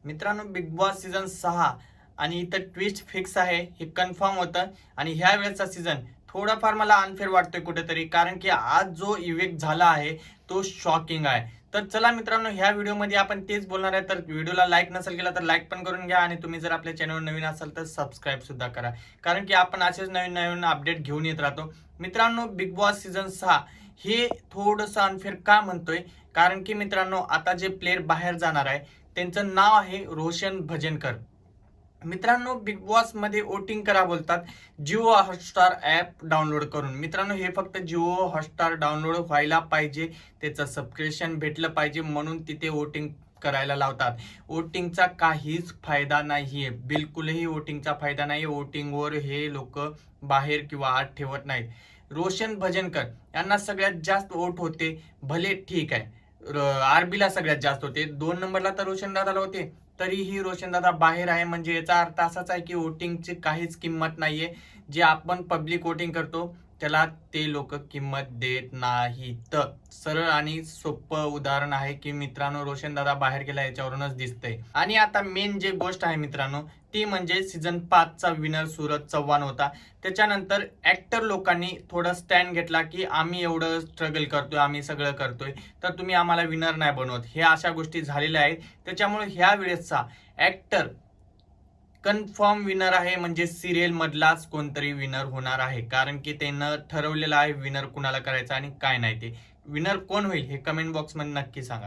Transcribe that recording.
मित्रांनो, big boss season 6 आणि इथं ट्विस्ट फिक्स आहे हे कन्फर्म होतं. आणि ह्या वेळेचा सीझन थोडाफार मला अनफेअर वाटतोय कुठेतरी, कारण की आज जो इव्हेक्ट झाला आहे तो शॉकिंग आहे. तर चला मित्रांनो, ह्या व्हिडिओमध्ये आपण तेच बोलणार आहे. तर व्हिडिओला लाईक नसेल केला तर लाईक पण करून घ्या, आणि तुम्ही जर आपल्या चॅनलवर नवीन असाल तर सबस्क्राईब सुद्धा करा, कारण की आपण असेच नवीन नवीन अपडेट घेऊन येत राहतो. मित्रांनो, बिग बॉस सीझन 6 हे थोडंसं अनफेअर का म्हणतोय, कारण की मित्रांनो, आता जे प्लेयर बाहेर जाणार आहे त्यांचं नाव आहे रोशन भजनकर. मित्रांनो, बिग बॉस मध्ये वोटिंग करा बोलतात जिओ हॉटस्टार ऍप डाउनलोड करून. मित्रांनो, हे फक्त जिओ हॉटस्टार डाउनलोड व्हायला पाहिजे, त्याचं सबस्क्रिप्शन भेटलं पाहिजे म्हणून तिथे वोटिंग करायला लावतात. वोटिंगचा काहीच फायदा नाहीये, बिलकुलही वोटिंगचा फायदा नाही. वोटिंगवर हे लोक बाहेर किंवा आत ठेवत नाहीत. रोशन भजनकर यांना सगळ्यात जास्त वोट होते, भले ठीक आहे. आरबीला सगळ्यात जास्त होते, 2 नंबरला तर रोशन दादाला होते. तरीही रोशनदादा बाहेर आहे, म्हणजे याचा अर्थ असाच आहे की वोटिंगची काहीच किंमत नाहीये. जे आपण पब्लिक वोटिंग करतो त्याला ते लोक किंमत देत नाहीत. सरळ आणि सोपं उदाहरण आहे की मित्रांनो, रोशनदादा बाहेर गेला याच्यावरूनच दिसतंय. आणि आता मेन जे गोष्ट आहे मित्रांनो, ती म्हणजे सीझन 5चा विनर सूरज चव्हाण होता. त्याच्यानंतर ऍक्टर लोकांनी थोडा स्टँड घेतला की आम्ही एवढं स्ट्रगल करतोय, आम्ही सगळं करतोय, तर तुम्ही आम्हाला विनर नाही बनवत. हे अशा गोष्टी झालेल्या आहेत. त्याच्यामुळे ह्या वेळेसचा ऍक्टर कन्फर्म विनर आहे, म्हणजे सिरियल मधलाच कोणतरी विनर होणार आहे, कारण की त्यानं ठरवलेलं आहे विनर कुणाला करायचं आणि काय नाही. ते विनर कोण होईल हे कमेंट बॉक्स मध्ये नक्की सांगा.